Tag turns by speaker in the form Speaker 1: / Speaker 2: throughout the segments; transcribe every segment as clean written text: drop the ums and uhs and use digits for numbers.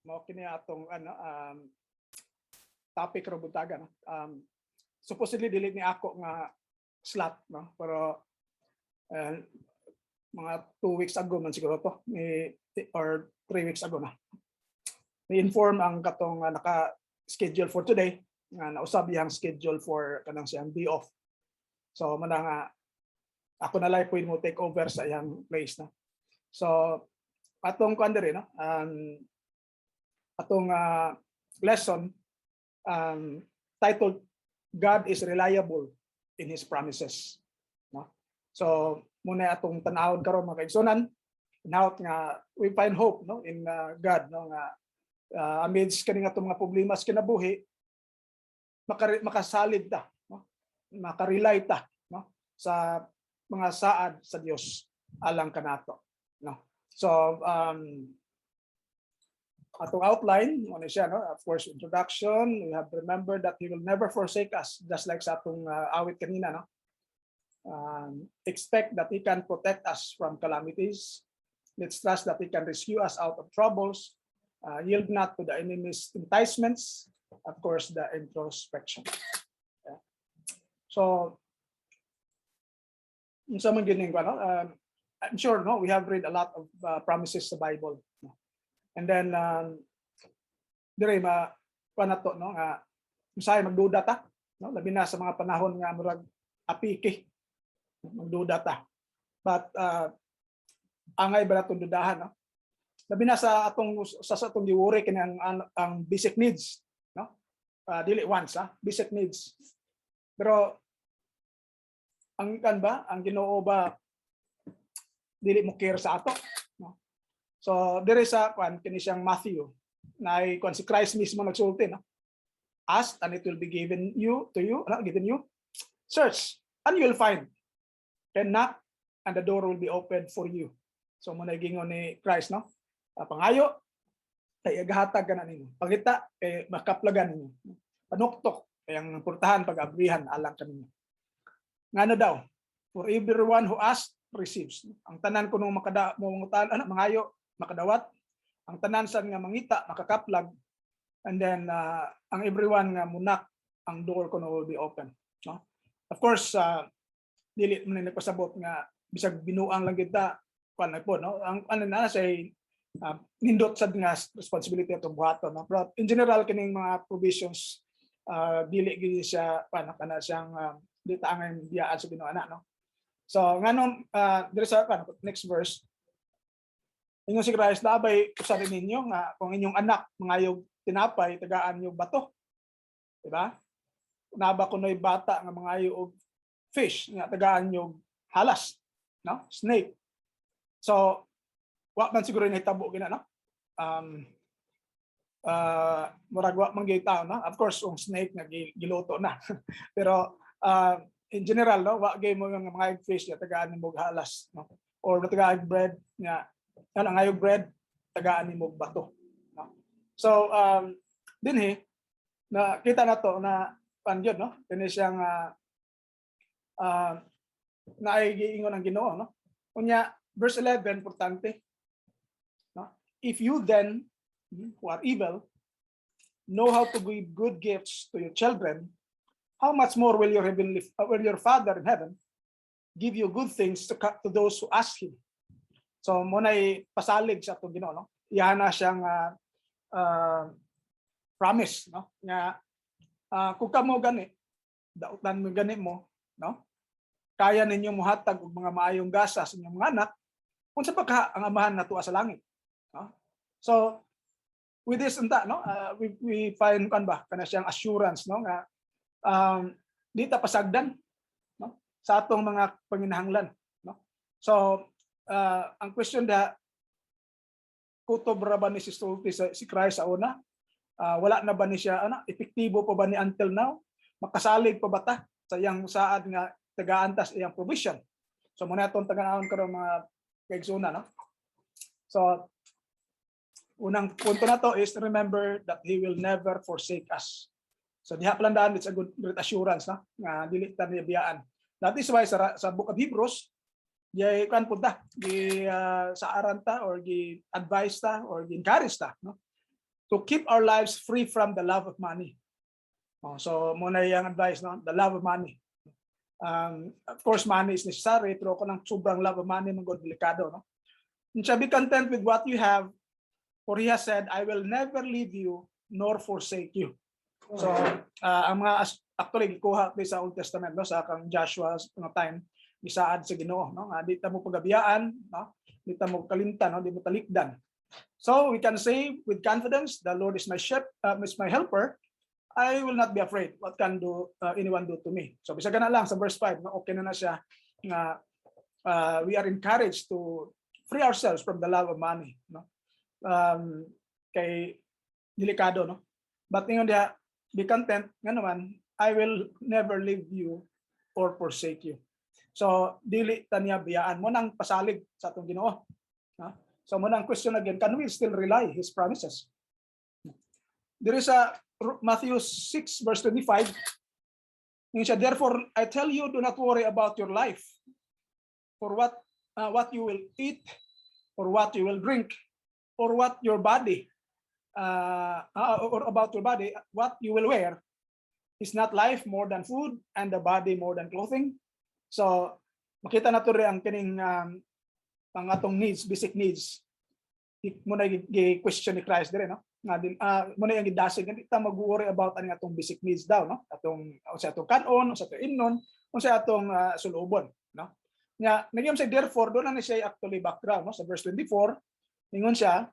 Speaker 1: mao kini atong topic ra buntaga, no. Supposedly dili ni ako nga slot, no, pero mga 2 weeks ago man siguro to, or 3 weeks ago na. Ni-inform ang katong naka-schedule for today nga nausab yang schedule for kanang siyang day off. So man nga ako na lang pwede mo take over sa iyang place na. So atong kuan diri, no, atong lesson titled God is reliable in His promises, no. So muna atong tan-awon karon mga kaigsunan, now nga we find hope, no, in God, no, nga amidst kani nga mga problema sa kinabuhi makasalid ta, no, makarely ta, no, sa mga saad sa Dios alang kanato, no. So atong outline ano siya, no, of course introduction, we have to remember that He will never forsake us, just like sa atong awit kanina, no. Expect that He can protect us from calamities. Let's trust that He can rescue us out of troubles. Yield not to the enemy's enticements. Of course, the introspection. Yeah. So, sa mga gining ko, no? I'm sure, no, we have read a lot of promises sa Bible. No? And then, dire panato, no, nga usay magduda ta, no, labi na sa mga panahon nga murag apiki, magduda ta. But angay ba natong dudahan, no? Labi na sa atong giwori kini ang basic needs, no? Dili wants, basic needs. Pero ang kan ba, ang Ginoo ba dili mo care sa ato, no? So dire sa kwan kini siyang Matthew na kwan si Christ mismo nagsulti, no? Ask and it will be given you to you, given you. Search and you'll find. And knock and the door will be opened for you. So muna gingon ni Christ, no? Pangayo kay agahatag kana nimo. Pangita kay makaplagan ninyo. Panuktok kay ang portahan pag-abrihan alang kanimo. Ngano daw? For everyone who asks receives. Ang tanan kuno mangutan mangayo makadawat. Ang tanan sad nga mangita makakaplag. And then ang everyone nga munak ang door kuno will be open, no? Of course dili man nagpasabot nga bisag binuang lang kita kuan na po, no? Ang ano na say nindot sad nga responsibility atong buhaton, no? But in general kining mga provisions dili gid siya kana siyang di taangan biyaan sa Ginoo ana, no? So nganong dire sa next verse ingon si Christ, labay usarin ninyo nga kung inyong anak mangayog tinapay tagaan niyo bato, di ba? Naba kunoy bata nga mangayo og fish nga tagaan niyo halas, no, snake. So wa man siguro nahitabo gina, no, murag wa man gyud tawo, no. Of course ang snake nga giluto na pero in general, no, wa gyud mo nga mga fish nga tagaan nimo halas, no, or tagaan bread nga ngayog bread tagaan nimo bato, no. So dinhi na kita na to na pangyod, no, kini siyang naigiingon ang Ginoo, no. Unya verse 11 importante, no. If you then who are evil know how to give good gifts to your children, how much more will your Father in heaven give you good things to those who ask Him. So munay pasalig sa atong Ginoo, no. Iya na siyang promise, no, nga kung kamo gani dautan mo gani mo, no, kaya ninyo muhatag og mga maayong gasa sa inyong mga anak unsa pa ka ang amahan nato sa langit, no. So with this unta, no, we find kan ba kana siyang assurance, no, nga di ta pasagdan, no, sa atong mga panginahanglan, no. So ang question da kutob ra ba ni si Christ sa una, wala na ba ni siya epektibo pa ba ni until now, makasalig pa ba ta sa iyang saad nga tagaan-tas iyang provision. So muna itong tagaan karon mga kaigsunan, no. So unang punto na to is remember that He will never forsake us. So diha plandan, it's a great assurance, no, nga dili ta niya biyaan. That is why sa book of Hebrews di kan punta di sa aranta or gi advise ta or gi encourage ta, no, to keep our lives free from the love of money. So muna yung advice, no? The love of money. Of course, money is necessary, pero kung ang sobrang love of money, mga delikado, no? And shall be content with what you have, for he has said, I will never leave you nor forsake you. So, ang mga actually gikuha sa Old Testament, no, sa kang Joshua mga time, gisaad sa Ginoo, no, di ta mo pagabiyaan, no, di ta mo kalimtan, no, di mo talikdan. So we can say with confidence, the Lord is my helper. I will not be afraid. What can anyone do to me? So bisa na lang sa verse 5, no, okay na siya nga we are encouraged to free ourselves from the love of money, no. Kay delikado, no. But ingon dia, be content nga naman, I will never leave you or forsake you. So dili ta niya biyaan mo nang pasalig sa atong Ginoo. So mo nang question again, can we still rely his promises? There is a Matthew 6 verse 25. Therefore I tell you, do not worry about your life, for what you will eat, or what you will drink, or what your body or about your body, what you will wear. Is not life more than food, and the body more than clothing? So makita nato rin ang kining ang atong needs, basic needs. Muna gi-question ni Christ dire, no? Muna yung gidasig, hindi ta mag-worry about ang atong basic needs daw, no? Atong sa atong kanon, sa atong innon, sa atong sulubon, no? Nya nagyam say therefore do na ni siya actually background, no? Sa verse 24, ningon siya,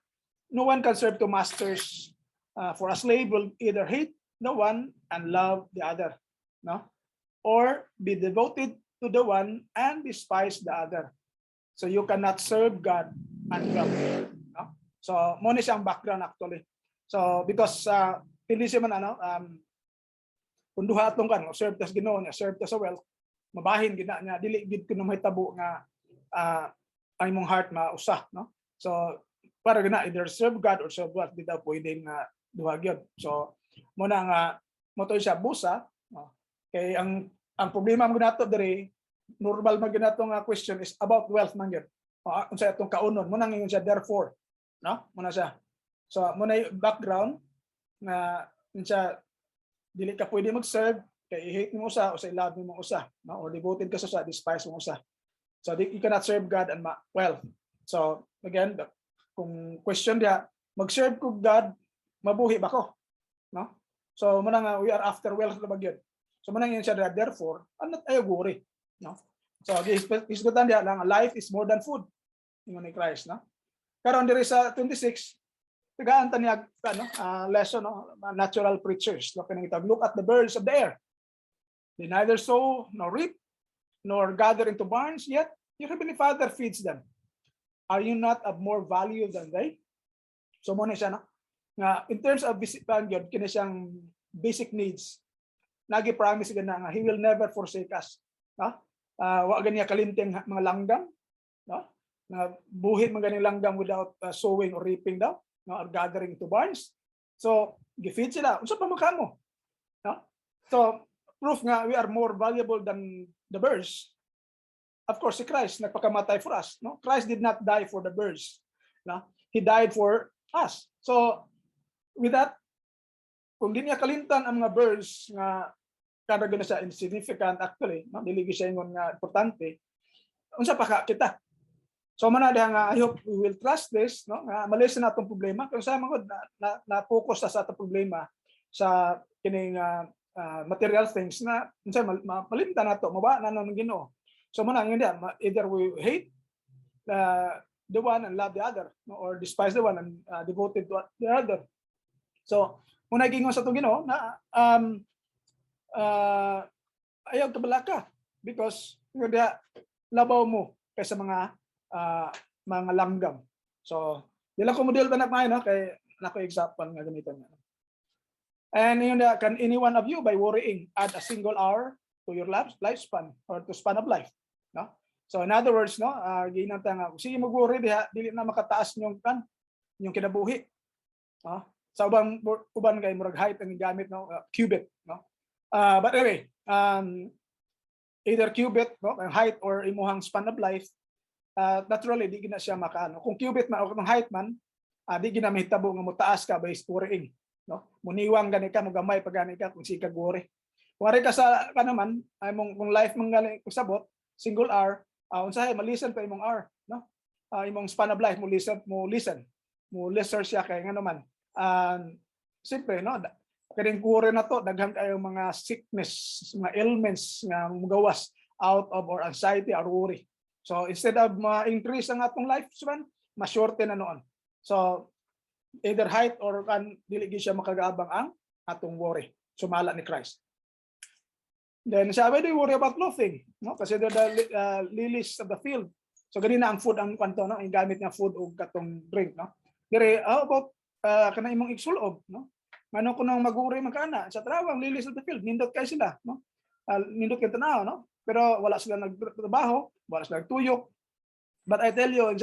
Speaker 1: no one can serve two masters, for a slave will either hate the one and love the other, no? Or be devoted to the one and despise the other. So you cannot serve God and wealth, no? So mo ni siyang background actually. So because hindi siya man kung duha atong kan serve tas Ginoo niya, serve tas sa wealth, mabahin gina niya, dili gid kuno mahitabo nga ang imong heart mausa, no? So para gina either serve God or serve wealth, di daw pwedeng duha gyud. So mo na nga motoy siya busa, no? Kay ang problema mo ginato diri, normal man ginato nga question is about wealth man gyud. Unsa atong kaunon, mo nang ingon siya therefore, no? Mo na siya. So mo na yung background na siya dili ka pwede mag-serve kay hate mo usa o sa love mo usa, no? Or devoted ka sa despise mo usa. So you cannot serve God and wealth. So again, kung question dia, mag-serve ko God, mabuhi ba ko? No? So muna nga we are after wealth na bagyod. So muna nga siya therefore, ano tayo worry, no? So isgutan dia lang, life is more than food. Ingon ni Christ, no? Karon diri sa 26, tagaan ta niya lesson, no? Natural preachers. Look at the birds of the air. They neither sow nor reap nor gather into barns, yet your heavenly Father feeds them. Are you not of more value than they? So mo na siya, no? Nga in terms of God, kini siyang basic needs, nagi-promise gana nga he will never forsake us, no? Wa ganiya kalimteng mga langgam, no? Na buhit man ganing langgam without sowing or reaping daw, no? Or gathering to barns. So gifeed sila, unsa pa makamo, no? So proof nga we are more valuable than the birds. Of course, si Christ nagpakamatay for us, no? Christ did not die for the birds, no? He died for us. So with that, kung di niya kalimtan ang mga birds nga karga na siya insignificant actually, no? Dili siya ingon nga importante, unsa pa ka kita? So man nga I hope we will trust this, no? Nga malis na atong problema kung sa mga na focus sa atong problema sa kining material things na unsa malimtan nato, maba na nang Ginoo. So man nga dia, either we hate the one and love the other, no? Or despise the one and devoted to the other. So muna gingon sa itong Ginoo na ayaw kabalaka because nga labaw mo kaysa mga langgam. So dila ko model tanak may, no? Kay nako example nga gamiton nga. And yun, can any one of you by worrying add a single hour to your lifespan or to span of life, no? So in other words, no, ginanta nga sige mag-worry diha, dili na makataas yung kinabuhi, no? Sa uban kay murag height ang gamit, no, cubit, no? But anyway, either cubit, no, height or imuhang span of life, naturally di gina siya makaano. Kung cubit man o kung height man, di ginamahitabo nga mutaas ka based worrying, no? Muniwang gani ka, mugamay pag gani ka kung sika worry. Kung ari ka sa kanaman, ay mong kung life mong gali usabot, single hour, unsahay malisten pa imong hour, no? Imong span of life mo listen siya kay nga naman. Siyempre, no? Kaning worry na to, daghan kayo mga sickness, mga ailments nga mugawas out of or anxiety or worry. So instead of ma-increase ang atong lifespan, ma-shorten na noon. So either height or dili gyud siya makagaabang ang atong worry. Sumala ni Christ. Then sabi do worry about clothing, no? Kasi the lilies of the field. So ganina ang food ang kanto, no? Ang gamit nga food o katong drink, no? Dire about kana imong igsulob, no? Ngano kuno mag-worry magkana sa trawang lilies of the field, nindot kay sila, no? Nindot kay tanaw, no? Pero wala sila nagtrabaho, wala sila nagtuyok. But I tell you,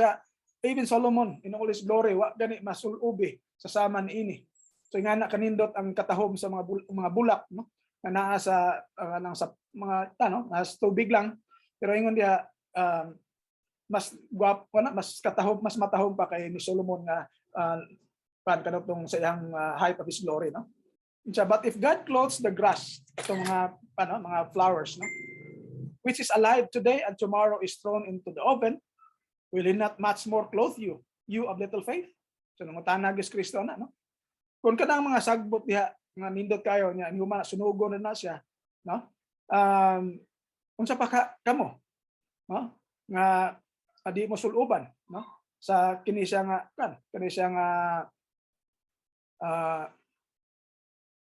Speaker 1: even Solomon in all his glory, wa gani masulobi sa saman ini. So nga na kanindot ang katahom sa mga bulak, no? Na naa sa sa mga nasa tubig lang. Pero ingon dia mas guwapo na, mas katahom, mas matahom pa kay ni Solomon nga kanatong sa iyang height of his glory, no? But if God clothes the grass, itong mga flowers, no? Which is alive today and tomorrow is thrown into the oven, will He not much more clothe you, you of little faith? So nangutanag is Kristo na, no? Kung kanang mga sagbot diha nga nindot kayo niya, human sunugo na siya, no? Unsa pa kamo, no? Nga adi mo suluban, no? Sa kini siya nga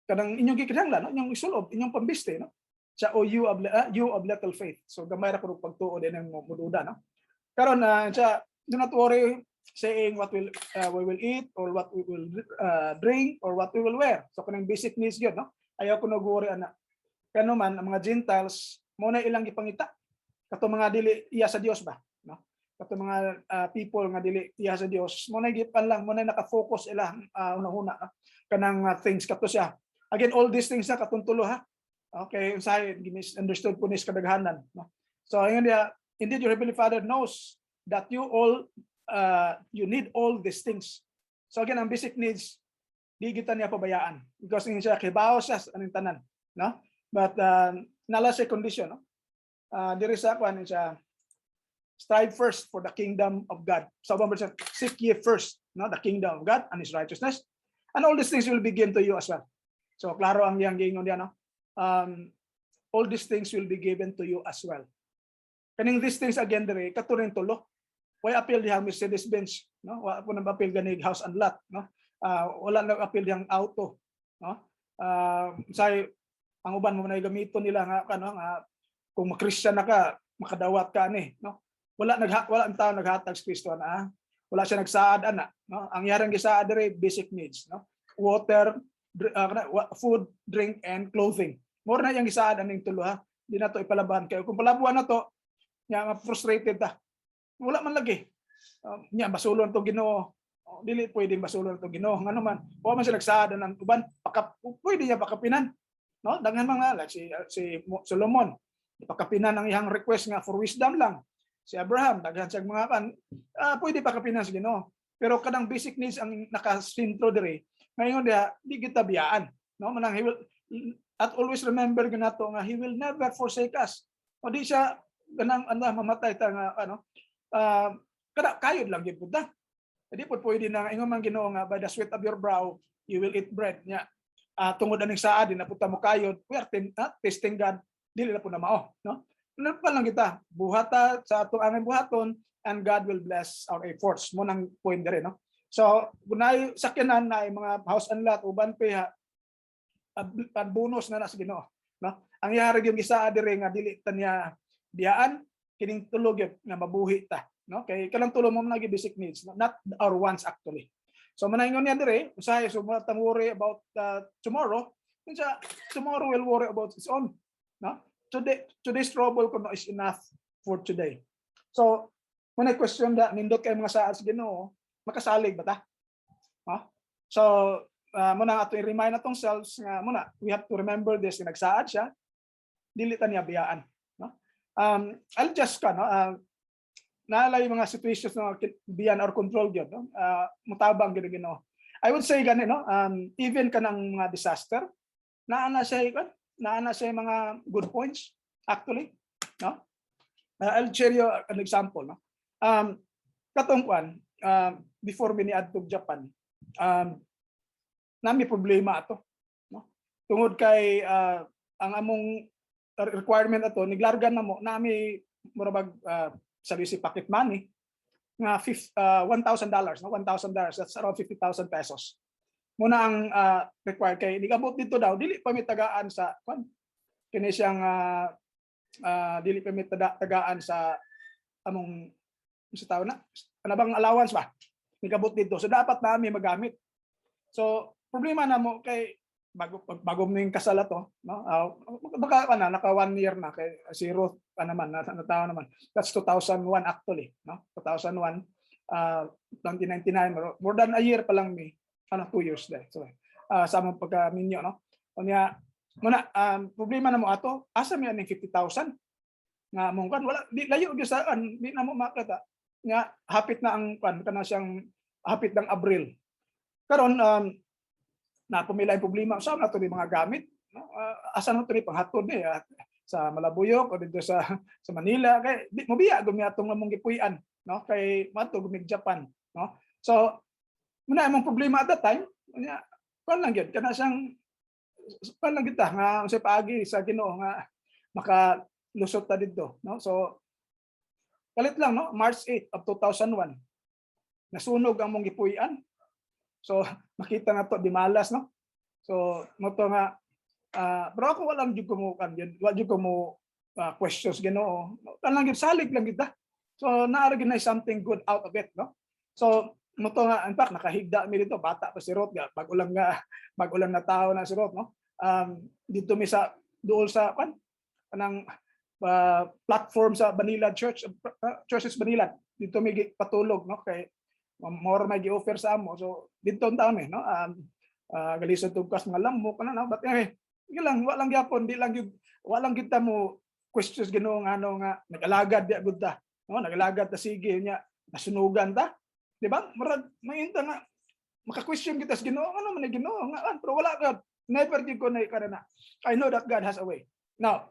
Speaker 1: kanang inyong gikinahanglan, no? Inyong isulob, inyong pambiste, no? Sa you of little faith. So gamay ra kuno pagtuo din ang mududa, no? Karon siya, do not worry saying what we will eat or what we will drink or what we will wear. So kanang basic needs gyud, no? Ayaw kuno worry ana. Kano man ang mga Gentiles mo na ilang gipangita. Kato mga dili iya sa Dios ba, no? Kato mga people nga dili iya sa Dios, mo na gipan lang, mo na naka-focus ilang una-una, no? Kanang things kato siya. Again, all these things na katuntulo ha. Okay, unsay misunderstood po nis kadaghanan, no? So ingon dia, indeed your heavenly Father knows that you need all these things. So again, ang basic needs di kita niya pabayaan because ingon siya kibaw siya aning tanan, no? But nala sa condition, no? Diri sa kwan siya, strive first for the kingdom of God. So seek ye first, no, the kingdom of God and His righteousness, and all these things will be given to you as well. So klaro ang iyang giingon diya, no? All these things will be given to you as well. Kaning these things again dire katuring tulo. Why appeal dihang Mercedes-Benz, no? Wa po nang appeal ganig house and lot, no? Wala nang appeal dihang auto, no? Say ang uban mo na gamiton nila nga nga kung ma-Christian na ka, makadawat ka ani, no? Wala ang tao naghatag sa Kristo na. Wala siya nagsaad ana, no? Ang yarang gisaad dire basic needs, no? Water, food, drink and clothing. More na yang gisaad aning tulo ha. Di na to ipalaban kay kung palabuan na to, nya frustrated ta. Wala man lagi. Nya basulon to Ginoo. Dili pwedeng basulon to Ginoo. Ngano man, wa man sila nagsaad ng uban, pwede niya pakapinan. No? Daghan mga like si Solomon, pakapinan ang iyang request nga for wisdom lang. Si Abraham, daghan siya mga pwede pakapinan sa Ginoo. Pero kadang basic needs ang nakasintro dire. Ngayon dia di kita biyaan, no? Manang he will at always remember ganato nga He will never forsake us. O di siya ganang mamatay ta nga kada kayod lang gyud ta. Di pud pwede na ingon man Ginoo nga by the sweat of your brow you will eat bread nya. Tungod aning saad na puta mo kayod, we are testing God, dili na po na mao, no? Pa lang kita, buhata sa atong aming buhaton and God will bless our efforts. Mo nang point dire, no? So, kunay sakyanan na mga house and lot uban pa bonus na sa Ginoo, no? Ang yari yung gisaad dire nga dili ta niya biyaan kining tulog nga mabuhi ta, no? Kay kanang tulo mo na basic needs, no? Not our wants actually. So manaingon niya dire, usahay so matang worry about tomorrow, tomorrow will worry about its own, no? Today's trouble kuno is enough for today. So when I question that nindot kay mga saad sa Ginoo, makasalig ba ta? No? So muna ato i-remind atong selves nga muna we have to remember this nga nagsaad siya, dili ta niya biyaan, no? I'll just naalay mga situations na beyond our control gyud, no? Mutabang gyud Ginoo. I would say gani, no, even kanang mga disaster, naana siya mga good points actually, no? I'll share you an example, no. Katong kwan, before mi niadto Japan, nami problema ato, no. Tungod kay ang among requirement ato niglargan nami murabag sabi si pocket money nga $1,000, no, $1,000, that's around 50,000 pesos. Muna ang required kay nigabot dito daw dili pa mi tagaan sa kwan kini siyang dili pa mi tagaan sa among sa tawo na ano bang allowance ba nigabot dito, so dapat nami magamit. So problema na mo kay bago ning kasala to, no, baka naka 1 year na kay zero naman natawa naman, that's 2001 actually, no, 2001, 1999, more than a year pa lang mi 2 years dahil. So sa among pagkaminyo, no, unya muna problema na mo ato asa mi aning 50,000 nga mong kan wala di layo gyud sa di na mo makita nga hapit na ang kan kana siyang hapit ng Abril karon. Na pumila yung problema sa na to ni mga gamit, no? Asa na to ni panghatod ni sa Malabuyok o dito sa Manila kay di mo biya gumi atong among gipuy-an, no, kay mato gumig Japan, no. So muna imong problema at that time nya kan lang gyud kana siyang kan lang kita nga unsay paagi sa Ginoo nga makalusot ta didto, no. So kalit lang, no, March 8 of 2001 nasunog ang mong gipuy-an. So makita na to di malas, no. So mo to nga pero ako walang jud ko mo kan wala jud ko mo questions Ginoo, kanang gyud salig lang kita. So naara gyud na something good out of it, no. So mo to nga in fact nakahigda mi dito bata pa si Rod ga pag-ulang na tao na si Rod, no. Dito mi sa duol sa kanang platform sa Banilad Churches Banilad dito mi patulog, no, kay more may gi-offer sa amo. So dito taon no, galisod tugkas mga lamok no, but lang walang gyapon di lang gyud walang kita mo questions Ginoo nga ano nga nagalagad di gud ta, no, nagalagad ta sige nya nasunugan ta, di ba? Murag mainta nga maka-question kita sa Ginoo ano man ni Ginoo nga pero wala gud never gid ko na karana. I know that God has a way. Now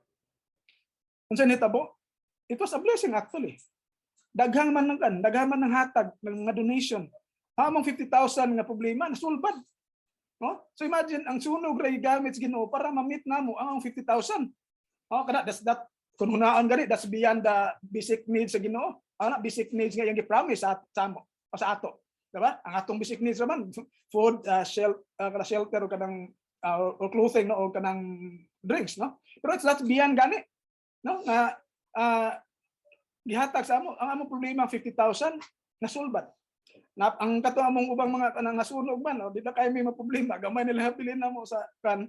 Speaker 1: unsa nitabo? It was a blessing actually. Daghang man ng hatag ng mga donation. Among 50,000 nga problema nasulbad. No? So imagine ang sunog ray gamit Ginoo para ma-meet namo ang 50,000. Oh, kada that kun hunaan gani that's beyond the basic needs sa Ginoo. Ana basic needs nga yung gi-promise sa amo o sa ato. Diba? Ang atong basic needs naman food, shelter o kanang or clothing, no, o kanang drinks, no. Pero that's beyond gani, no, nga gihatag sa amo ang among problema 50,000 nasulbad. Ang kato among ubang mga kanang nasunog man di na kay may problema gamay nila habilin namo sa kan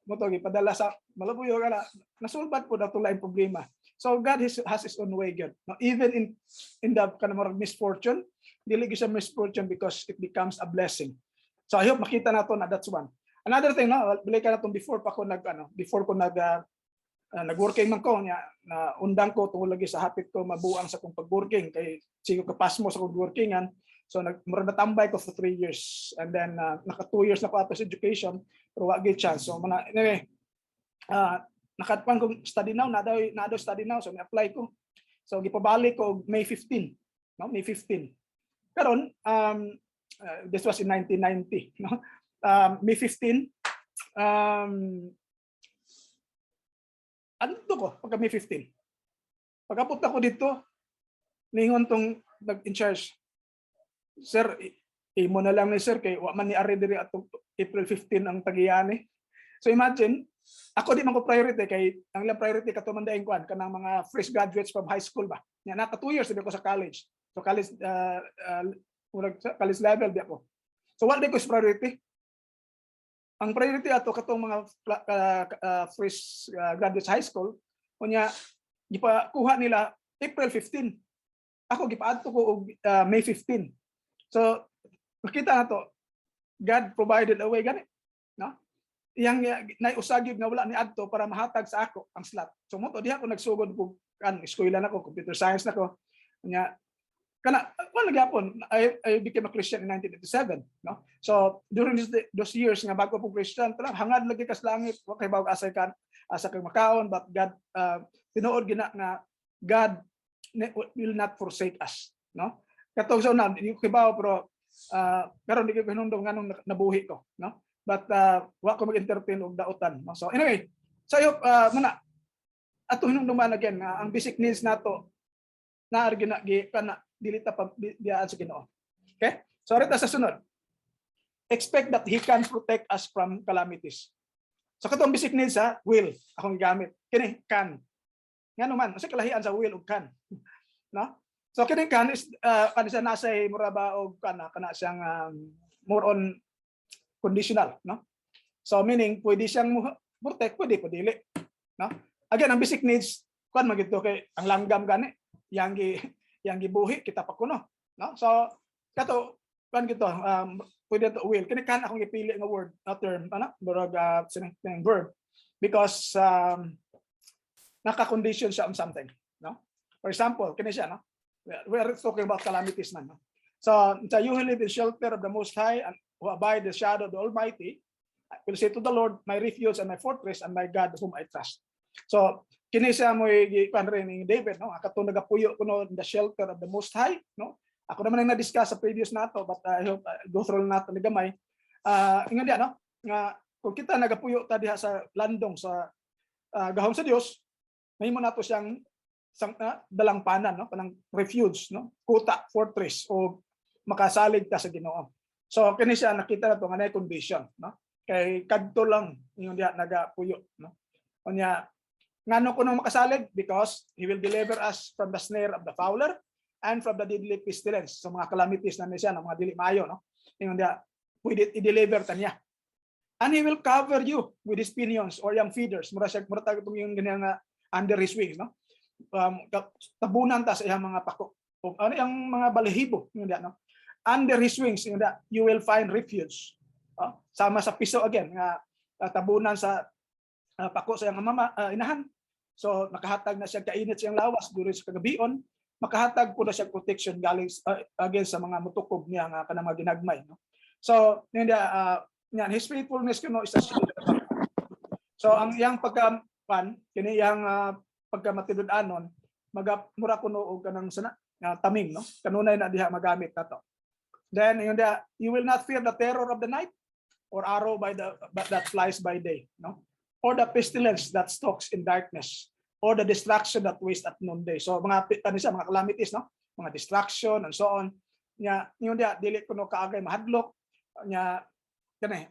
Speaker 1: mo to gipadala sa Malabuyo kana nasulbad po dato lain problema. So God has his own way good. No, even in the kanang misfortune, dili gyud siya misfortune because it becomes a blessing. So I hope makita nato na that's one. Another thing, no, balik ka na tong before ko nag-working man ko nya na undang ko tungod lagi sa hapit ko mabuang sa kong pag-working kay sigo kapasmo sa kong workingan. So mura natambay ko for 3 years and then naka 2 years na ko ato sa education pero wa gyud chance. So anyway, nakatpan ko study now na daw study now so ni-apply ko. So gipabalik ko May 15, no, May 15. Karon this was in 1990, no. May 15 ano ko pagka May 15. Pagkapunta ko dito, ningon tong nag-in charge. Sir, imo na lang ni sir kay wa man ni ari diri atong April 15 ang tagiyani. So imagine, ako di man ko priority kay ang ilang priority kato man daing kwan kanang mga fresh graduates from high school ba. Nya naka 2 years din ko sa college. So college level di ako. So what di ko priority? Ang priority ato katong mga fresh graduates high school kunya gipakuha nila April 15. Ako gipaadto ko og May 15. So makita nato God provided a way gani, no? Iyang naiusagib nga wala ni adto para mahatag sa ako ang slot. So mo to diha ko nagsugod ko kan eskwela nako computer science nako. Nya kana nagyapon I became a Christian in 1987, no? So during those years nga bago po Christian, talagang hangad lagi kas langit, wa kay bawag asay kan asa kay makaon, but God tinuod gina nga God will not forsake us, no? Katong sa una, di ko kibaw pero di ko hinumdum nganong nabuhi ko, no? But wa ko mag-entertain og daotan, no? So anyway, sayo muna ato hinumduman again nga ang basic needs nato na argina gi kana dilita pa biyaan sa Ginoo. Okay? So rito sa sunod. Expect that He can protect us from calamities. So katong basic needs sa will akong gamit. Kini can. Ngano man, sa kalahian sa will ug can. No? So kini can is kanisa nasa muraba og kana siyang more on conditional, no? So meaning pwede siyang protect, pwede dili, no? Again, ang basic needs kuan magito kay ang langgam gani yang gibuhi kita pa kuno, no? So kato kan gito pwede to will kini kan akong gipili nga word term ana murag sinang verb because naka-condition siya on something, no? For example, kini siya, no? We are talking about calamities man, no? So you who live in shelter of the Most High and who abide the shadow of the Almighty will say to the Lord, my refuge and my fortress and my God whom I trust. So kini siya mo gikan rin ni David, no? Akatong nagapuyo kuno in the shelter of the Most High, no? Ako naman ang na-discuss sa previous nato, but I hope go through nato ni gamay. Ingon dia, no? Nga kung kita nagapuyo ta diha sa landong sa gahom sa Dios, mahimo nato siyang dalangpanan, no? Kanang refuge, no? Kuta, fortress o makasalig ta sa Ginoo. So kini siya nakita nato nga nay condition, no? Kay kadto lang ingon dia nagapuyo, no? Unya ngano kuno makasalig? Because He will deliver us from the snare of the fowler and from the deadly pestilence. So mga calamities na siya, no? Mga dili maayo, no? Ingon dia pwede i-deliver ta niya. And He will cover you with His pinions or young feeders. Mura tag itong yung ganyan nga under His wings, no? Tabunan ta sa iyang mga pako. O ano yung mga balahibo, ingon dia, no? Under His wings, ingon dia, you will find refuge. Sama sa piso again nga tabunan sa pako sa iyang inahan. So nakahatag na siya kainit sa iyang lawas during sa kagabion, makahatag po na siya protection galing against sa mga mutukog niya nga kanang mga ginagmay, no? So His faithfulness kuno is a shield. So ang iyang pagkapan kini iyang pagkamatinud-anon mura kuno og kanang sana taming, no? Kanunay na diha magamit nato. Then you will not fear the terror of the night or arrow that flies by day, no? Or the pestilence that stalks in darkness, or the distraction that wastes at noonday. So mga calamities, no? Mga distraction and so on. Nya dili kuno kaagay mahadlok. Nya kani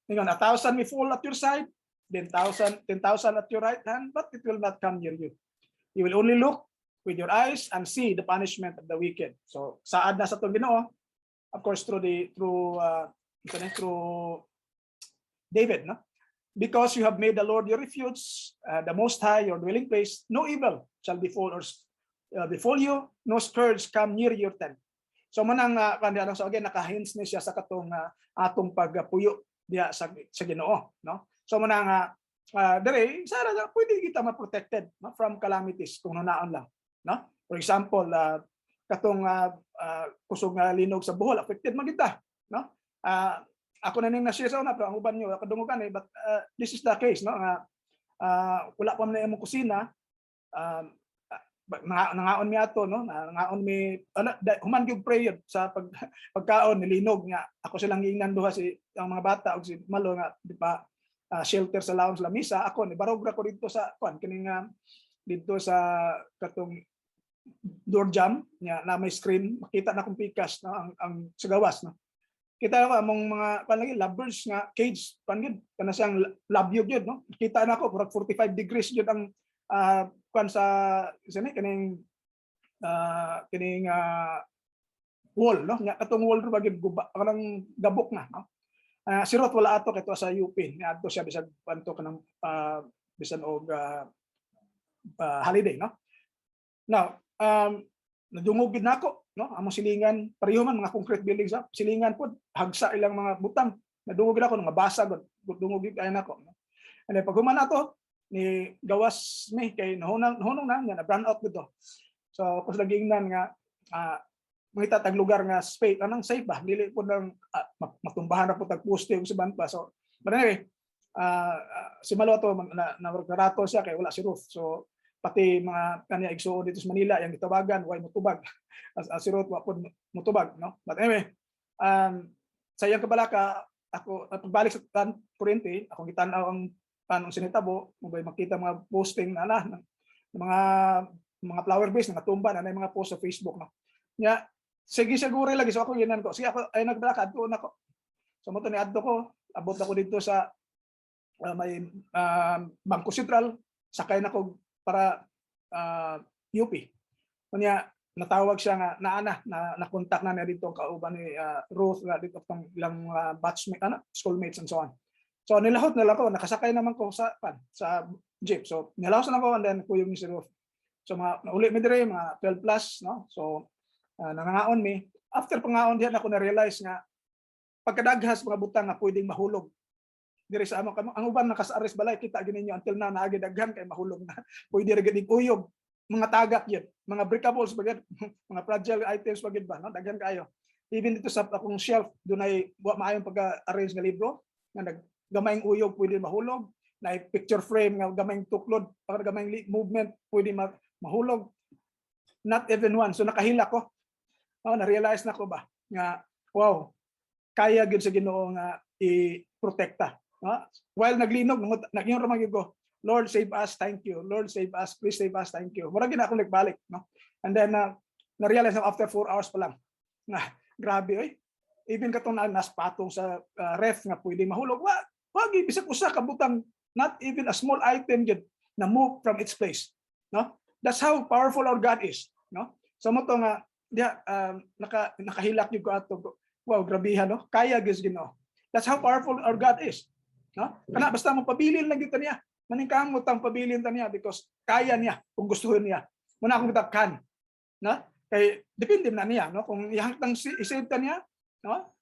Speaker 1: 1,000 may fall at your side, then 10,000 at your right hand, but it will not come near you. You will only look with your eyes and see the punishment of the wicked. So saad na sa tong Ginoo, of course through David, no? Because you have made the Lord your refuge, the Most High your dwelling place, no evil shall befall you, no scourge come near your tent. So manang so again nakahints ni siya sa katong atong pagpuyo diha sa Ginoo, no? So manang dere sara pwede kita ma-protected, no? From calamities kung nunaon lang, no? For example, katong kusog nga linog sa buhol affected man kita, no? Ako na ning na-share sa una pero ang uban niyo kadungugan but this is the case, no? Wala pa man imong kusina, nangaon mi ato, no? Nangaon mi human gyud prayer sa pagkaon nilinog nga ako silang giingnan duha si ang mga bata og si Malo nga di pa shelter sa lounge lamisa, ako ni barog ra ko dito sa kining dito sa katong door jam nya na may screen makita na kung pikas, no? ang sa gawas, no? Kita na among mga lagi lovebirds nga cage kana siyang labyog yun, no? Kita na ako 45 degrees yun ang sa kining wall, no? Nga katong wall ro bagid guba kanang gabok na, no? Sirot wala ato kay sa UP nga adto siya bisag kanto kanang bisan og holiday, no? Now nadungog gid nako, no? Among silingan pareho man mga concrete buildings, silingan pod hagsa ilang mga butang, nadungog gid ako nga basag dungog gid kay nako, no? And pag human ato ni gawas mi kay hunong na nga na brand out gid to. So kus lagi ingnan nga mangita tag lugar nga safe ba dili po nang matumbahan ra po tag poste ug suban pa. So but anyway, si Maloto na siya kay wala si Ruth. So pati mga kanya igsuon dito sa Manila yang gitawagan way mutubag. Si Ruth wa pod mutubag, no? But anyway, sa iyang kabalaka ako pagbalik sa kurente, akong gitan-aw ang tanong sinitabo, mabay makita mga posting ng mga flower base nga tumba na mga post sa Facebook, no. Nya sige siguro lagi so ako ginan ko. Sige ako ay nagbalakad ko nako. So mo to ni adto ko, abot ako dito sa may Bangko Sentral, sakay na ko para UP. Kunya natawag siya nga na-contact na niya dito kauban ni Ruth nga dito tong ilang batchmate schoolmates and so on. So nilahot na lang ko, nakasakay naman ko sa jeep. So nilahos na ko and then kuyog ni si Ruth. So nauli mi dire mga 12 plus, no. So nangangaon mi. After pangaon diyan ako na-realize nga pagkadaghas mga butang nga pwedeng mahulog. Dire sa amo ang uban nakasa-arrest balay kita gininyo until na naagi daghan kay mahulog na. Pwede ra gid uyog. Mga tagak yun, mga breakables bagay, mga fragile items bagay ba, no? Daghan kayo. Even dito sa akong shelf, doon ay maayong pag-arrange nga libro, nga gamayng uyog pwede mahulog, na picture frame nga gamayng tuklod, para gamayng movement pwede mahulog. Not even one. So nakahila ko. Na-realize na ko ba nga wow, kaya gyud sa Ginoo nga i-protekta. While naglinog, nagyong ramagid ko, Lord save us, thank you. Lord save us, please save us, thank you. Mura gina ako nagbalik, no? And then na-realize na after 4 hours pa lang. Grabe oy. Even katong nas patong sa ref nga pwede mahulog. Wag bisag usa ka butang, not even a small item yun na move from its place, no? That's how powerful our God is, no? So mo to nga nakahilak gyud ko ato. Wow, grabihan, no? Kaya gyud Ginoo. That's how powerful our God is, no? Kana basta mo pabilin lang gyud niya. Maningkamot ang pabilin ta niya because kaya niya kung gustuhin niya. Muna akong kitapkan, no? Kay depende na niya, no? Kung ihangtang i-save ta niya, no?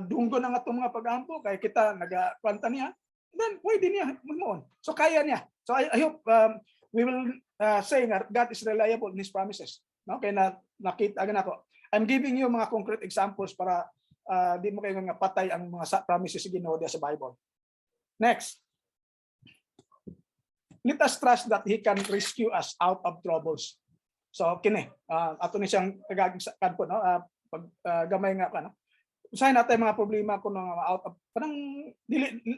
Speaker 1: Dunggo na nga itong mga pag-ampo kay kita nagakwanta niya, then pwede niya magnoon. So kaya niya. So I hope we will say that God is reliable in His promises, no? Kaya nakita agad ako. I'm giving you mga concrete examples para di mo kayo nga patay ang mga promises sa Ginoo sa Bible. Next. Let us trust that He can rescue us out of troubles. So kini ato ni siyang tagagkan po, no, pag gamay nga no. Usahay natin mga problema ko out of parang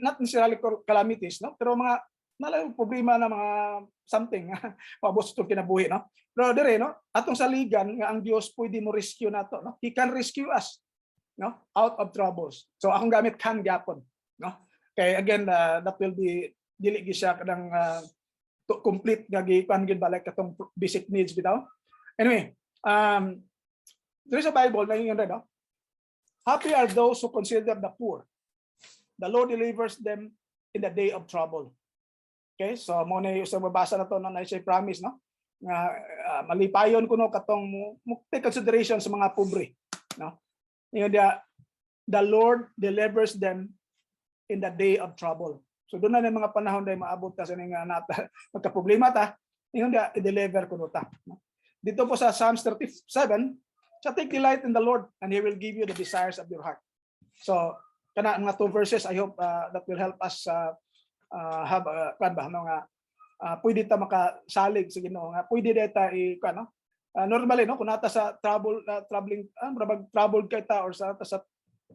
Speaker 1: not necessarily calamities, no, pero mga malayo problema na mga something pabos to kinabuhi, no. Pero dire, no, atong saligan nga ang Dios pwede mo rescue nato, no. He can rescue us, no, out of troubles. So akong gamit can gyapon, no. Kay again that will be dili gi siya kadang to complete nga gipan gid balay katong basic needs bitaw. Anyway, there is a Bible na yun, no? Happy are those who consider the poor. The Lord delivers them in the day of trouble. Okay, so mo na yung mabasa na to na siya promise, no? Nga malipayon ko no katong mo take consideration sa mga pobre, no? Yun dia, the Lord delivers them in the day of trouble. So doon na mga panahon dahil maabot ta sa nga nata magka-problema ta, yun dia i-deliver ko ta. Dito po sa Psalms 37, so take delight in the Lord and He will give you the desires of your heart. So kana mga 2 verses, I hope that will help us have pwede ta makasalig sa Ginoo nga pwede data normally, no, kung nata sa troubled kay ta or sa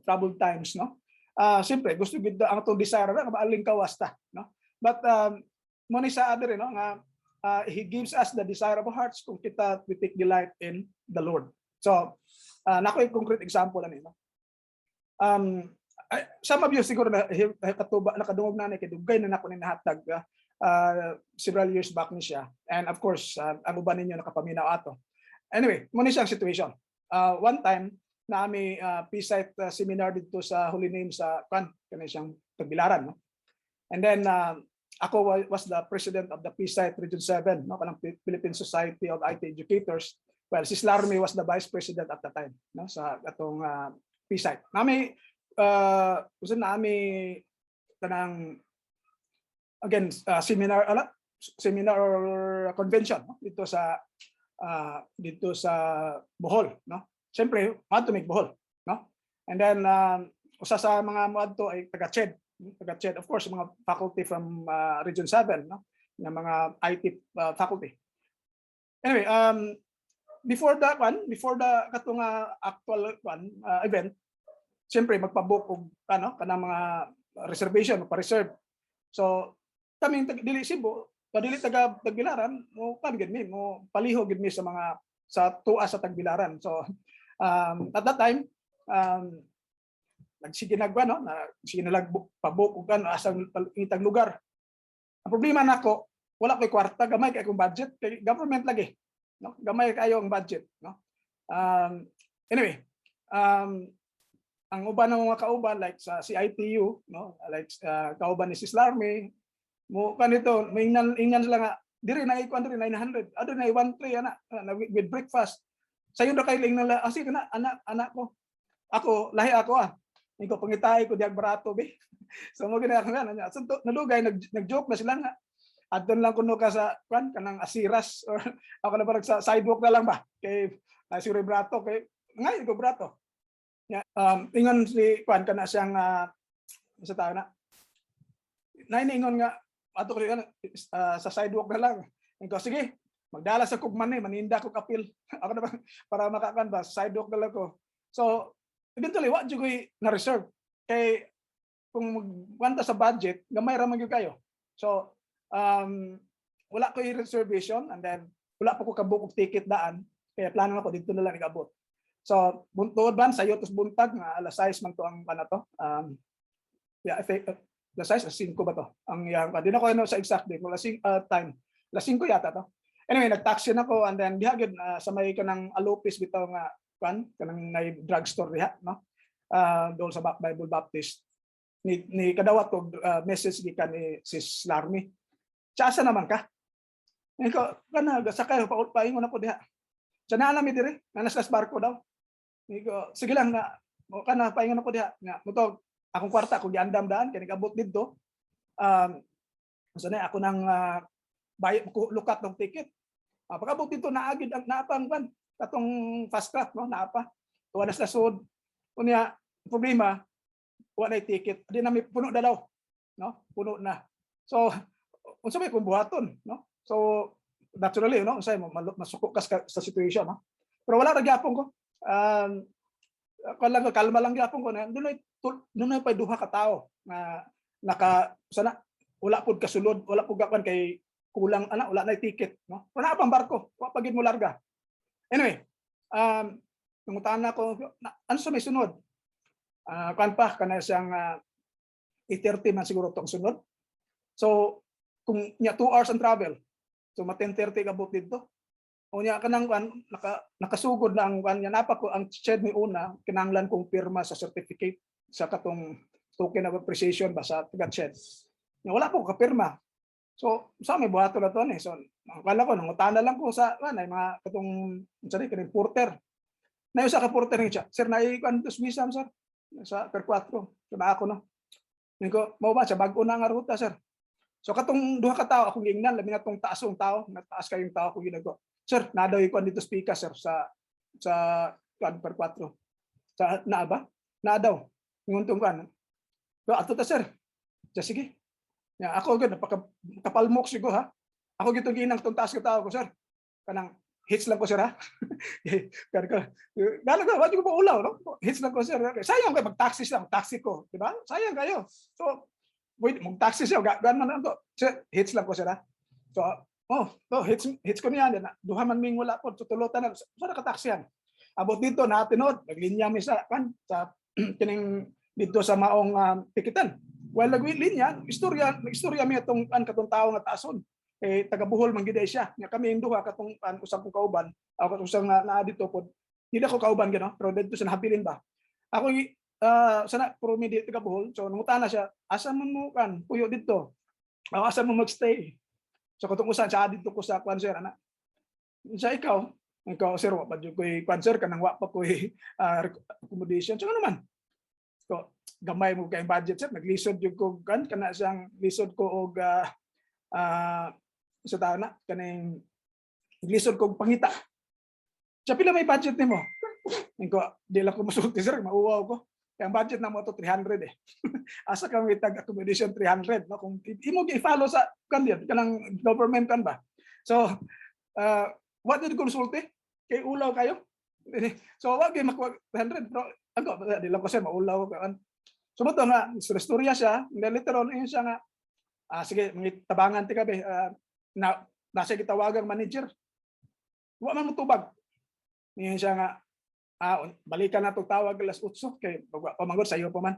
Speaker 1: troubled times, no. Siyempre gusto gid ang atong desire nga maaling kawas ta, no. But mo ni sa other, no, nga He gives us the desire of our hearts kung kita we take delight in the Lord. So nako yung concrete example ani, no. Some of you siguro na katuba nakadungog na kay dugay na nako ni nahatag several years back ni siya. And of course, ang uban ninyo nakapaminaw ato. Anyway, mo ni siyang situation. One time na may P-site seminar dito sa Holy Name sa kanay siyang Tagbilaran, no. And then ako was the president of the P-site Region 7, no, kanang Philippine Society of IT Educators. Well, si Slarmy was the vice president at the time, no, sa atong P-site. Nami tanang again seminar or convention, no, dito sa dito sa Bohol, no? Siyempre, matumig Bohol, no? And then usa sa mga moadto ay taga-CHED, of course, mga faculty from Region 7, no? Na mga IT faculty. Anyway, before the katong actual event, siyempre magpa-book og kanang mga reservation, magpa-reserve. So kaming dili Cebu, dili taga Tagbilaran, mo gid mi, mo paliho gid mi sa tuwa sa Tagbilaran. So at that time, nagsige nagwa, no, sige na lang pa-book og asang itang lugar. Ang problema nako, wala ko'y kwarta, gamay kay akong budget, kay government lagi, no? Gamay kayo ang budget, no? Anyway, ang uban ng mga kauban like sa CITU, no, like kauban ni Sis Larmy, mo kanito may ingnan sila nga diri na ikuan diri 900, ado na 13 ana with breakfast. Sayo na kay ling nila, sige na anak ko. Ako lahi ako Iko pangitay ko diag barato be. So mo gina nga nya. So nalugay nag-joke na sila nga. Adton lang kuno ka sa kanang asiras or ako na parang sa sidewalk na lang ba kay si Brato kay ngay ko Brato. Ya ingon si kana siyang sa tao na. Naingon nga ato ko sa sidewalk na lang. Iko sige, magdala sa kugman maninda ko kapil. Ako na para makakan ba sa sidewalk na lang ko. So eventually wa jud koy na reserve kay kung magwanta sa budget gamay ra man gyud kayo. So wala ko reservation and then wala pa ko kabook og ticket daan kaya plano na ko dito na lang igabot. So buntod ban sayo tos buntag nga alas 6 man to ang to. Alas 6 5 ba to? Ang yang di na ko sa exact date wala time. Alas 5 yata to. Anyway, nag-taxi na ko and then diha gid sa may kanang Alopis bitaw nga kanang drugstore diha, no? Doon sa Bible Baptist. Ni kadawat ko message gikan ni Sis Larmy. Asa naman ka? Niko kana sakay paingon ako diha. Sa naalam mi dire, nanas barko daw. Niko sige lang na kana paingon ako diha nga mutog akong kwarta kung giandam daan kani abot didto. Sana ako nang bayad ko lukat ng ticket. Pagabot dito naagid ang naapang katong fast track, no, naapa. Tuwa na sa sud. Unya problema wala ticket. Di na may puno na daw, no? Puno na. So unsa may kumbuhaton, no? So naturally, no, unsay masuko ka sa situation, no? Pero wala ra gyapon ko. Kalma lang gyapon ko na dunay pa duha ka tawo na sana wala pud kasulod, wala pud gapan kay kulang wala na ticket, no? Wala pang barko, wa pagid mo larga. Anyway, nangutaan ako ano sa may sunod? Kan pa kana siyang 8:30 man siguro tong sunod. So kung nya 2 hours ang travel. So 10:30 kabot dito. O nya kanang nakasugod na ang nya napa ko ang CHED ni una kinahanglan kong pirma sa certificate sa katong token of appreciation ba sa taga-CHED. Wala po ka pirma. So sa may buhato na to ni. So akala ko nangutaan na lang ko sa mga katong sorry kaning porter. Na usa ka porter ni siya. Sir naay kantos visa sir sa per 4. So na ako no. Niko mao ba sa bag-o na nga ruta sir. So katong duha ka tawo akong gingnan labi na tong taasong tawo, nataas kayong tawo ko ginago. Sir, na daw iko dito speaker sir sa per 4. Sa naa ba? Na daw. Nguntong kan. So ato ta sir. Sige. Ya ako gud napakapalmok sigo ha. Ako gito ginang tong taas ka tawo ko sir. Kanang hits lang ko sir ha. Kada dalaga wa ko pa ulaw no. Hits lang ko sir. Sayang kay mag-taxi lang, taxi ko, di ba? Sayang kayo. So wait, mag-taxi siya, gan man to. Sir, hits lang ko sir ha. So hits ko niya na duha man ming wala po tutulutan na sa ka-taxian. Abot dito na tinod, naglinya mi sa kining dito sa maong tikitan. While linya, istorya mi atong katong tawo nga taason. Taga Bohol man gid siya. Nya kami yung duha katong usab ko kauban. Ako usang na dito pod. Hindi ako kauban gano, pero dito sa nahabilin ba. Ako sana pro mi dito taga Bohol. So nangutana siya, asa man mo puyo dito. Asa mo magstay. So katong usan sa dito ko sa kwan sir ana. Sa ikaw sir wa pa jud koy kwan sir kanang wa pa koy accommodation. So ano man. So gamay mo kay budget sir, naglisod jud ko kana siyang lisod ko og sa tana kaning Iglisod kog pangita. Sa pila may budget nimo? Ko, di lang ko masulti sir, mauwaw ko. Kaya ang budget na mo to 300 eh. Asa ka may tag accommodation 300 no kung imo gi-follow sa kandiyan kanang government kan ba. So what did consulti? Kay ulaw kayo. So wag gyud makuha 300 pero ako di lang ko sir maulaw kan. So mo to nga istorya siya, later on yun siya nga sige tabangan ti kabe na nasa gitawagang manager. Wa man mutubag. Niya siya nga balikan na itong tawag alas 8 kay pamangod sa iyo pa man.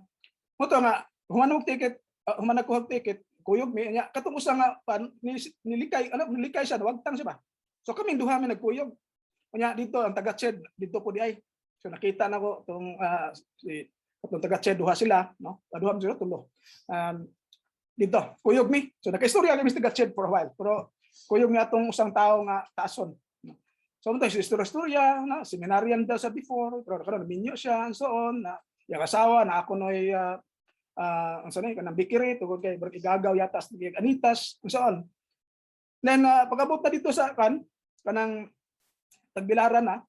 Speaker 1: Muto nga, humanag ticket, humanag ko ticket, kuyog mi niya katong usa nga nilikay siya, wagtang siya ba. So kami duha mi nagkuyog. Kanya dito ang taga Ched, dito po di ay. So nakita na ko tong si katong taga Ched duha sila, no? Duha sila tulo. Dito, kuyog mi. So nakaistorya kami sa taga Ched for a while, pero kuyog mi atong usang tao nga taason. So ito si istorya na seminarian daw sa before, pero karon minyo siya and so on na yung asawa na ako noy ang sanay kanang bikiri tungod kay igagaw yatas ni anitas and so on. Then pagabot na dito sa kanang tagbilaran na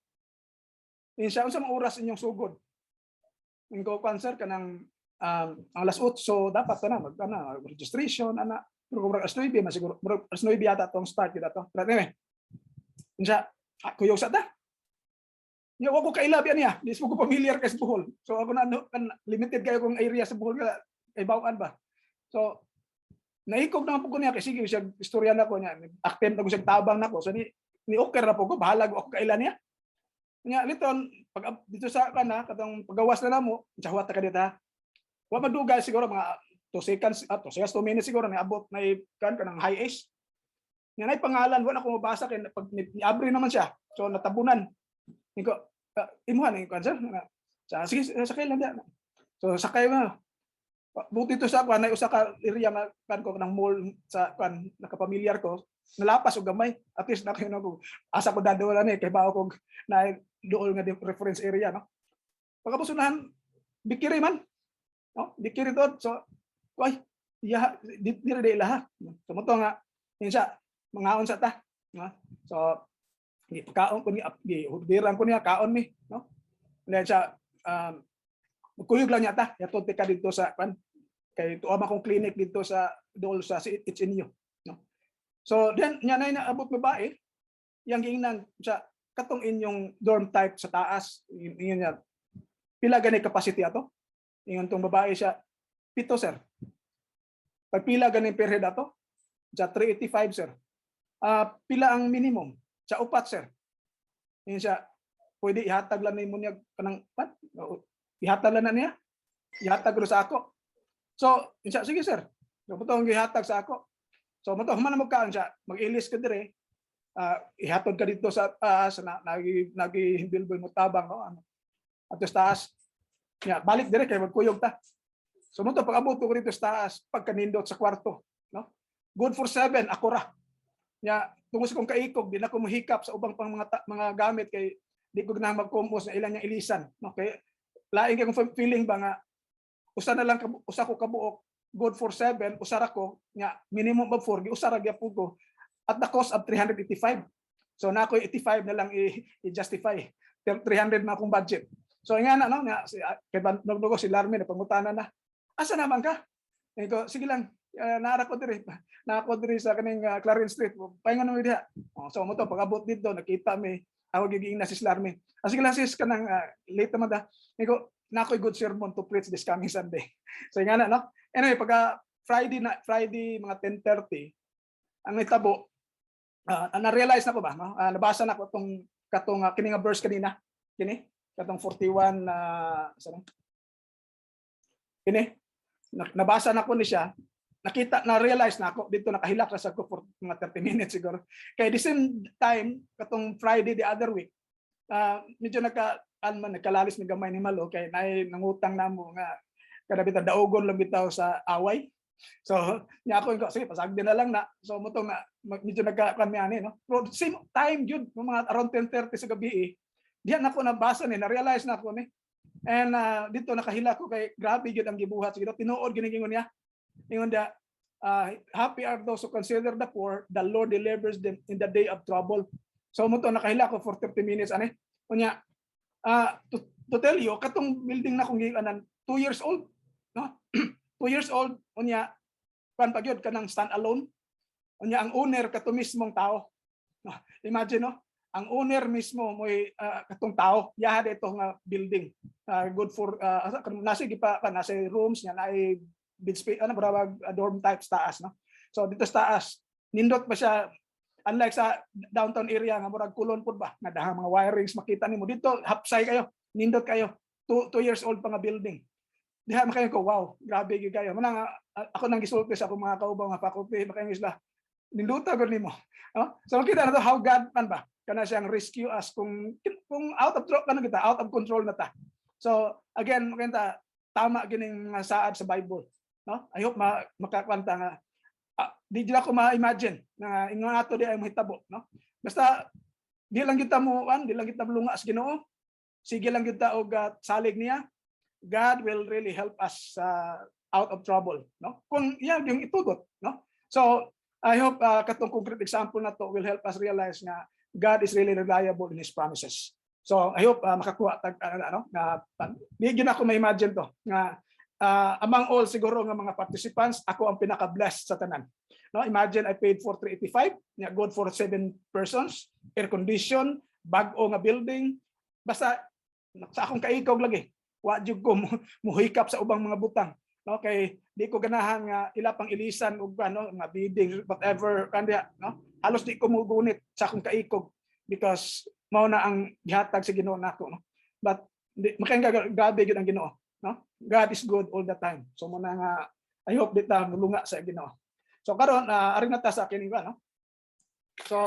Speaker 1: insya unsa mga oras inyong sugod. Ingko cancer kanang ang alas 8 so dapat na registration ana pero alas 9 man siguro alas 9 yata tong start kita to. Pero anyway. Insya kuyog sa ta. Nya wa ko kailabi niya, di ko familiar kay Bohol. So ako na limited kayo kung area sa Bohol nga kay bawaan ba. So naikog na po ko niya kasi sige siya istorya na ko niya. Active na ko siya tabang nako. So ni okay na po ko bahala ko kaila niya. Nya liton pag dito sa katong pagawas na namo, jawat ka dita. Wa madugay siguro mga 2 seconds 2 minutes siguro na abot na kanang high ace. Yan ay pangalan, wala ko mabasa kay pag ni-abre naman siya. So natabunan. Niko imuhan ni kanser. Sige sakay lang diyan. So sakay na. Buti to sa kuan ay usa ka area nga kan ko nang mall sa kuan nakapamilyar ko. Nalapas og gamay. At least na kayo ko. Asa ko dadolan ni kay bao ko na dool nga reference area no. Pagkapusunahan bikiri man. No? Bikiri dot. So ay iya dire ilaha. So mo to nga insa mangaon sa ta, no? So kaon ko ni hudiran ko niya kaon mi, no? Then siya kuyog lang niya ta, yato ka dito sa kay tuwa akong clinic dito sa dool sa it's in you, no? So then nya na abot babae, yang giingnan siya katong inyong dorm type sa taas, ingon niya pila gani capacity ato? Ingon tong babae siya 7 sir. Pag pila gani per head ato? Siya 385 sir. Pila ang minimum sa upat sir. Yun siya pwede ihatag lang nimo niya kanang ihatag lang na niya. Ihatag ro sa ako. So siya sige sir. So butong gihatag sa ako. So mo to human mo kaon siya mag-ilis ka dire. Ihatod ka dito sa taas na nagihimbilboy mo tabang no ano. At sa taas. Ya balik dire kay magkuyog ta. So mo to pag abot ko dito sa taas pagkanindot sa kwarto, no? Good for 7 ako ra. Nya tungod sa kong kaikog di na ko mohikap sa ubang pang mga gamit kay di ko na mag-compose na ilang yang ilisan no kay lain kay kong feeling ba nga usa na lang usa ko kabuok good for 7 usara ko nya minimum of 4 giusara gyapon ko at the cost of 385 so na ko 85 na lang i-justify 300 na akong budget so nga na no nya kay nagdugo si Larmy na pangutana na asa naman ka ito sige lang naara ko diri sa kaning Clarence Street. Paingon mo diha. So mo to pag-abot dito nakita mi ako giging na si Larmy. Sige lang sis kanang late naman da. Niko nakoy good sermon to preach this coming Sunday. So nga na no. Anyway pagka Friday mga 10:30 ang itabo na-realize na ko ba no? Nabasa na ko katong kining verse kanina. Kini katong 41 kini nabasa na ko ni siya. Nakita na-realize na ako dito nakahilak sa ko for mga 30 minutes siguro. Kaya the same time katong Friday the other week medyo nakalalis ni gamay ni Malo kay nangutang namo nga kada bitaw daogon lang bitaw sa away. So nya ako sige pasagdi na lang na. So mutong na medyo nagka-kami ani no. Pero same time jud mga around 10:30 sa gabi diyan ako nabasa ni na-realize na ako ni. And dito nakahila ko kay grabe jud ang gibuhat siguro tinuod ginigingon niya. Ingon da happy are those who consider the poor, the Lord delivers them in the day of trouble. So mo to nakahila ko for 30 minutes ani. Unya to tell you katong building na kung gianan 2 years old, no? 2 years old unya kan pagyod kanang stand alone. Unya ang owner kato mismong tao. No? Imagine no, ang owner mismo mo'y katong tao yaha dito nga building. Good for nasa gipa nasa rooms nya na ay bed space ano brawag dorm type sa taas no. So dito sa taas nindot pa siya, unlike sa downtown area nga murag kulon pud ba nga dahang mga wirings makita nimo dito hapsay kayo, nindot kayo. 2 years old pa nga building. Diha makayo ko wow, grabe gyud kayo. Manang ako nang gisulti sa akong mga kaubaw nga faculty makayo isla. Ninduta gud nimo. No? So makita na to how God man ba kana siyang rescue us kung out of kita, out of control na ta. So again, makita tama gining saad sa Bible, no? I hope makakwanta nga di dila ko ma-imagine na ingon ato di ay mahitabo, no? Basta di lang kita di lang kita lunga sa Ginoo. Sige lang kita og salig niya. God will really help us out of trouble, no? Kung iya yung itugot, no? So I hope katong concrete example na to will help us realize na God is really reliable in His promises. So I hope makakuha tag na bigyan ako ma-imagine to nga among all siguro nga mga participants ako ang pinaka-blessed sa tanan. No, imagine I paid for 385, nga good for 7 persons, air condition, bag-o nga building. Basta sa akong kaikaw lagi. Wa jud ko muhikap sa ubang mga butang. No, kay di ko ganahan nga ila pang ilisan og nga bidding whatever kandiya, no? Halos di ko mugunit sa akong kaikog because mao na ang gihatag sa Ginoo nako, no? But makayang grabe gyud ang Ginoo, no? God is good all the time. So mo na nga I hope dita mulunga sa Ginoo. So karon ari na ta sa akin iba, no? So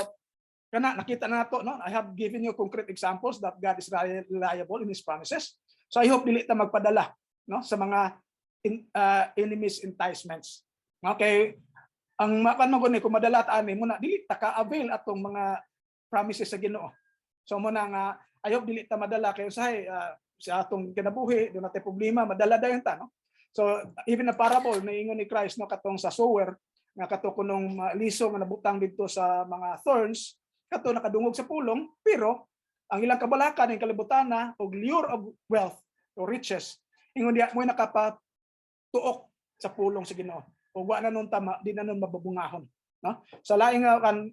Speaker 1: kana nakita na nato, no? I have given you concrete examples that God is reliable in His promises. So I hope dili ta magpadala, no, sa mga enemies enticements. Okay, ang makan kung madala ta ani mo na dili ta ka-avail atong mga promises sa Ginoo. So mo na nga I hope dili ta madala kay usahay sa atong kinabuhi do natay problema madala dayon ta, no. So even a parable na ingon ni Christ, no, katong sa sower nga kato kunong liso nga nabutang dito sa mga thorns kato nakadungog sa pulong pero ang ilang kabalakan ng kalibutan og lure of wealth or riches ingon diya mo nakapatuok sa pulong sa Ginoo ug wa na nun tama di na nun mababungahon, no. Sa laing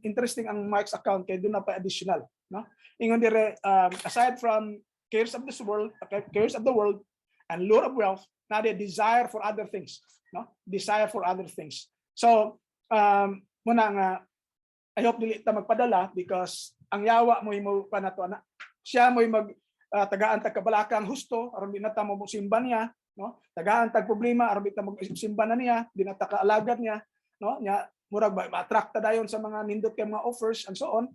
Speaker 1: interesting ang Mark's account kay doon na pa additional, no. Ingon dire aside from cares of this world, cares of the world and lure of wealth, na the desire for other things, no, desire for other things. So muna nga I hope dili ta magpadala because ang yawa mo imo panato na siya mo mag tagaan tag kabalakang husto aron di na ta mo simba niya, no, tagaan tag problema aron di ta magsimba na niya di na ta kaalagad niya, no, nya murag ma-attract ta dayon sa mga nindot kay mga offers and so on,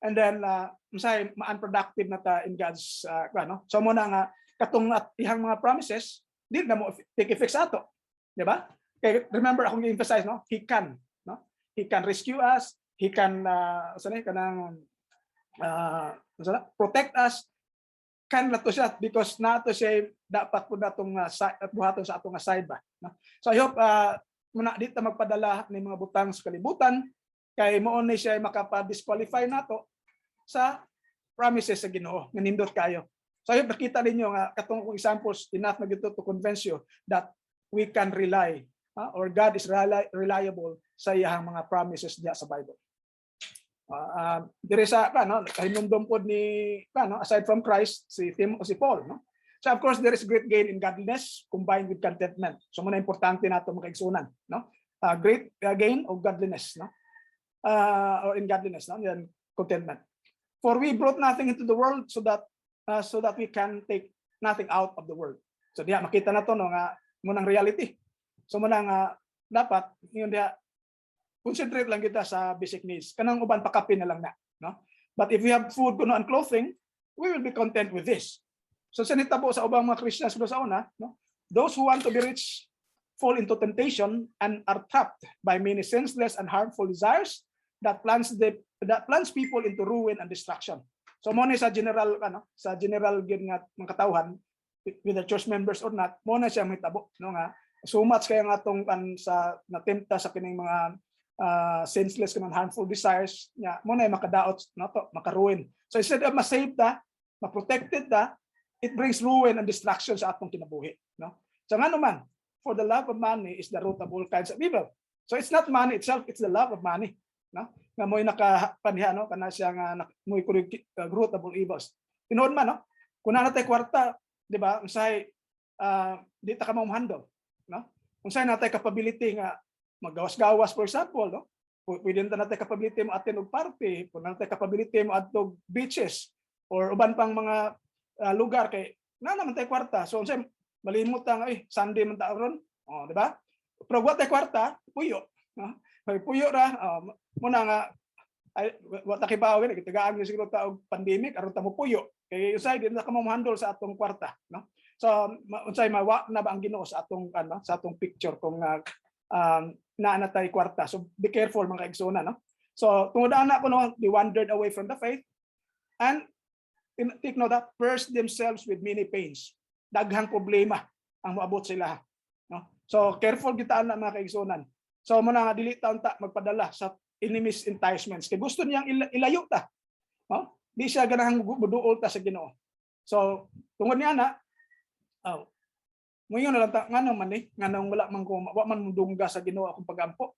Speaker 1: and then unsay ma-unproductive na ta in God's no. So mo na nga katong ihang mga promises di na mo take effect sa ato, di ba? Kay remember akong i-emphasize, no, he can, no, he can rescue us, he can kanang protect us, kan nato siya because nato siya dapat po natong buhaton sa atong side ba, no? So I hope muna dito magpadala ni mga butang sa kalibutan kay mo ni siya makapa-disqualify nato sa promises sa Ginoo nga nindot kayo. So I hope nakita ninyo nga katong examples enough na gito to convince you that we can rely or God is reliable sa iyang mga promises diya sa Bible. Dire sa hinumdum pod ni aside from Christ si Paul, no. So of course there is great gain in godliness combined with contentment. So muna importante nato makaigsunan, no. Great gain of godliness, no. Or in godliness, no, yan contentment. For we brought nothing into the world so that we can take nothing out of the world. So diya makita na to, no, nga munang reality. So muna nga dapat yun diya concentrate lang kita sa basic needs. Kanang uban pakapin na lang na, no? But if we have food, kuno and clothing, we will be content with this. So sa nitabo sa ubang mga Christians sa una, no? Those who want to be rich fall into temptation and are trapped by many senseless and harmful desires that plunge people into ruin and destruction. So mo ni sa general gid nga mga katawhan whether church members or not, mo na siya mahitabo, no, nga so much kaya nga atong sa natempta sa kining mga senseless kanang harmful desires nya mo na makadaot nato makaruin. So instead of ma-save ta, ma-protected ta, it brings ruin and destruction sa atong kinabuhi, no? So nga naman, for the love of money is the root of all kinds of evil. So it's not money itself, it's the love of money, no? Nga mo'y nakapanhiya, no? Kana siya nga mo'y root of all evils. Tinuod man, no? Kung natay kwarta, di ba? Unsay di ta ka handle, no? Unsay natay capability nga maggawas-gawas, for example, no? Pwede na natay capability mo attend og party, kung natay capability mo adtog beaches or uban pang mga lugar kay na naman tay kwarta. So unsay malimot ta nga Sunday man ta ron, oh, di ba? Pero wa tay kwarta, puyo, no? May puyo ra, mo na nga ay wa ta kibaw gani kitagaan gyud siguro ta og pandemic aron ta mo puyo. Kay usay di na ka mo handle sa atong kwarta, no? So unsay mawa na ba ang Ginoo sa atong sa atong picture kung naanatay kwarta. So be careful mga kaigsoona, no? So tungod ana ko no, they wandered away from the faith and take note that first themselves with many pains. Daghang problema ang moabot sila, no? So careful kita na mga kaigsunan. So mo na nga dili taon ta magpadala sa enemies enticements kay gusto niyang ilayo ta, no? Di siya ganahang muduol ta sa Ginoo. So tungod niya na ngayon na lang ta ngano man nganong wala man ko wa man mudungga sa Ginoo akong pagampo.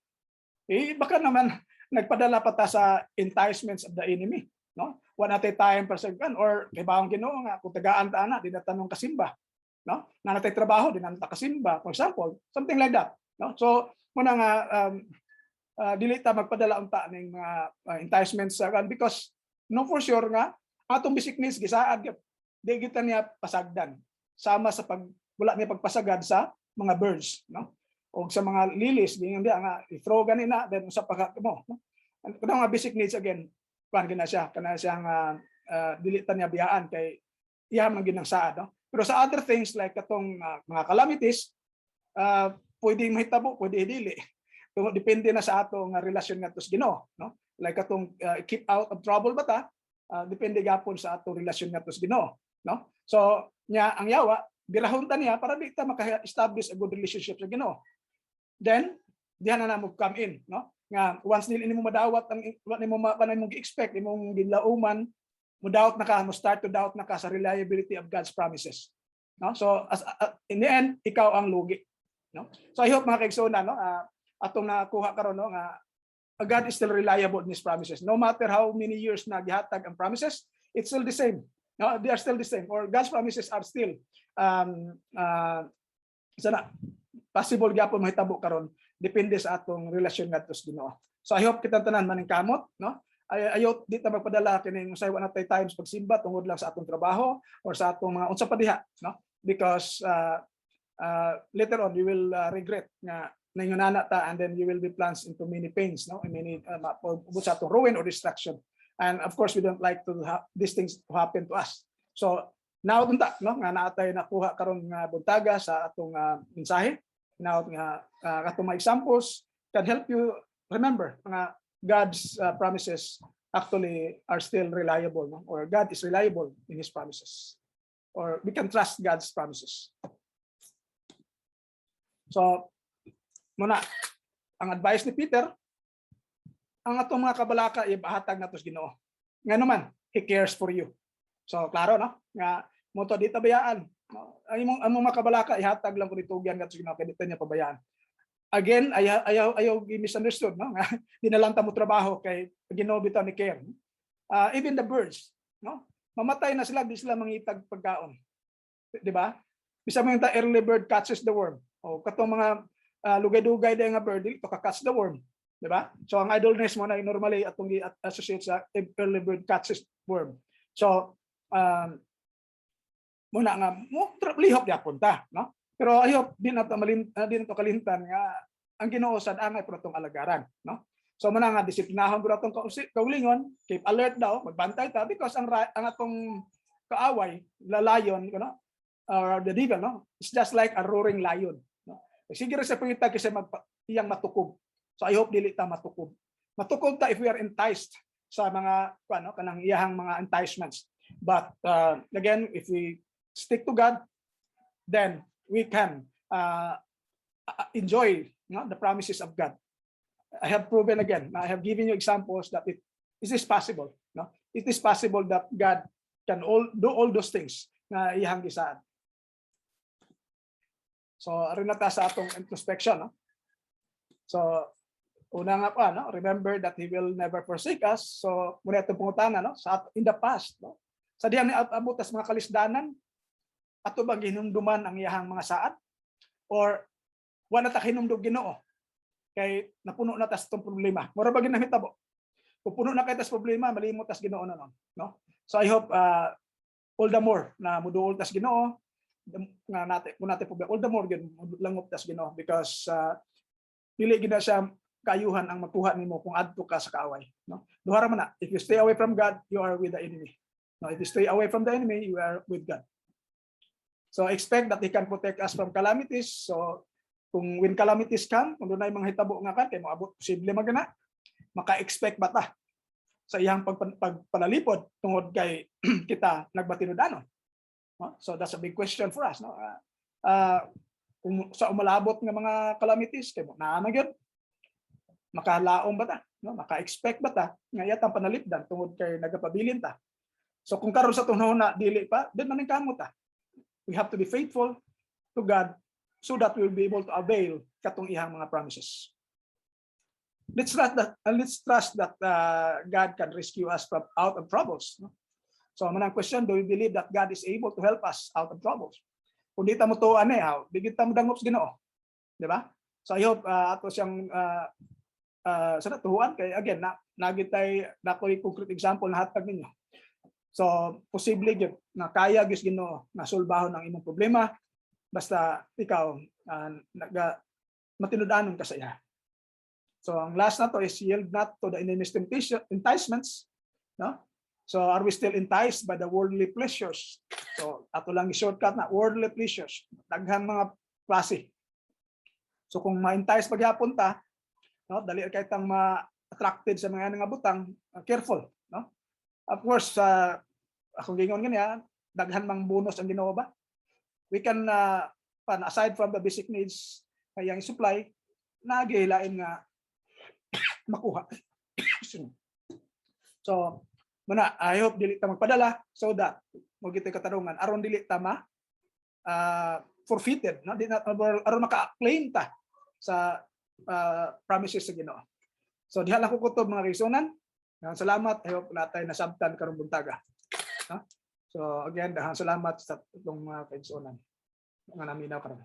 Speaker 1: Baka naman nagpadala pa ta sa enticements of the enemy, no? One at a time per second or ibang Ginoo nga kung tagaan ta ana di na tanong kasimba, no? Na natay trabaho di na ta kasimba, for example, something like that, no? So muna nga dili ta magpadala unta ning mga enticements because no for sure nga atong basic needs gisaad gyud di kita niya pasagdan sama sa wala niya pagpasagad sa mga birds, no? O sa mga lilies di nga i-throw ganina then sa pagka mo, no? Kuno nga basic needs again kuan gina siya kana siyang dili ta niya biyaan kay iya man ginang saad, no? Pero sa other things like katong mga calamities pwedeng mahitabo pwede dili depende na sa atong relasyon ngadto sa Ginoo, no? Like katong keep out of trouble bata depende gapon sa atong relasyon ngadto sa Ginoo, no? So nya ang yawa birahon ta niya para di ta maka-establish a good relationship sa Ginoo. Then diha na mo come in, no? Nga once nil mo madawat ang wala nimo gi-expect imong gilauman mo doubt na ka mo start to doubt na ka sa reliability of God's promises, no? So in the end ikaw ang lugi, no? So I hope mga kaigsoon no atong nakuha karon no nga God is still reliable in His promises no matter how many years na gihatag ang promises, it's still the same, no? They are still the same or God's promises are still sana possible gyapon mahitabo karon depende sa atong relasyon ngadto sa Ginoo. So I hope kita tanan maning kamot, no? Ayaw di ta magpadala kining usay wa natay times pagsimba tungod lang sa atong trabaho or sa atong mga unsa pa diha, no? Because later on you will regret nga nangyunana ta and then you will be plunged into many pains, no? And many sa atong ruin or destruction. And of course we don't like to these things to happen to us. So now tunta no nga naatay nakuha karon nga buntaga sa atong mensahe. Now nga katong mga examples can help you remember mga God's promises actually are still reliable, no? Or God is reliable in His promises. Or we can trust God's promises. So muna ang advice ni Peter ang atong mga kabalaka ibahatag nato sa Ginoo. Nga naman, He cares for you. So klaro no nga mo to di tabayaan. Ang mga kabalaka ihatag lang ko ditugyan ngadto sa Ginoo kay dito niya pabayaan. Again, ayaw misunderstood, no? Di na lang ta mo trabaho kay Ginoo bitaw ni care. Even the birds, no? Mamatay na sila di sila mangitag pagkaon. Di ba? Bisa mo yung early bird catches the worm. O katong mga lugay-dugay day nga bird dito ka-catch the worm, di ba? So ang idleness mo na normally atong associate sa early bird catches worm. So muna nga mo lihok gyapon ta, no? Pero I hope din nato kalimtan nga ang Ginoo sad angay pro tong alagaran, no? So muna nga disiplinahon gud atong kaulingon, keep alert daw, magbantay ta because ang atong kaaway, lalayon, you know, or the devil, no? It's just like a roaring lion, no? Sige ra sa pangita kasi iyang matukob. So I hope dili ta matukob. Matukob ta if we are enticed sa mga kanang iyahang mga enticements. But again, if we stick to God, then we can enjoy the promises of God. I have proven again. I have given you examples that it is possible. No, it is possible that God can do all those things na iyang gisaan. So rin na ta sa atong introspection. No? So una nga pa, no? Remember that He will never forsake us. So muna itong pangutana, no? In the past, no? Sa diyan ni abot as mga kalisdanan, ato bang hinumduman ang iyahang mga saad? Or wala ta hinumdog Ginoo? Kay napuno na tas itong problema. Mura ba ginahitabo? Kung puno na kay tas problema, malimot tas Ginoo na, no? So I hope all the more na muduol tas Ginoo, nga natin kung natin all the more gyud langop tas Ginoo, because dili gid na siya kaayuhan ang magkuha nimo kung adto ka sa kaaway, no? Duha ra man na, if you stay away from God, you are with the enemy. No, if you stay away from the enemy, you are with God. So expect that He can protect us from calamities. So kung when calamities come, kung dunay mga hitabo nga kan kay moabot posible magana, maka-expect ba ta sa iyang pagpanalipod tungod kay kita nagbatinudanon? No? So that's a big question for us, no? Kung sa umalabot nga mga calamities kay mo naa gyud, makalaom ba ta, no? Maka-expect ba ta nga yatang panalipdan tungod kay nagapabilin ta? So kung karon sa tunahon na dili pa, then maning kamo ta. We have to be faithful to God so that we will be able to avail katong ihang mga promises. Let's trust that God can rescue us from out of troubles. No? So manang question, do we believe that God is able to help us out of troubles? Kung di ta mo tuan di kita mo dangops Ginoo, di ba? So I hope ato siyang sa natuhuan kay again nagitay nakoy concrete example na hatag ninyo. So posible gyud na kaya gyud Ginoo na sulbahon ang imong problema basta ikaw matinud-anon ka sa iya. So ang last na to is yield not to the enemy's enticements, no? So are we still enticed by the worldly pleasures? So ato lang i-shortcut na worldly pleasures, daghang mga klase. So kung ma-entice pagyapon ta, no, dali kay tang ma-attracted sa mga nga butang, careful, no? Of course, akong gingon kaniya, daghan mang bonus ang Ginoo ba? We can aside from the basic needs kayang supply, nagihilain nga makuha. So, muna, I hope dili ta magpadala so that mo gitoy katarungan aron dili ta forfeited, no? Di na aron maka-claim ta sa promises sa Ginoo. So diha lang ko kutob mga reasonan. Salamat, I hope natay nasabtan karong buntaga. So again, salamat sa itong mga kaigsunan nga naminaw karon.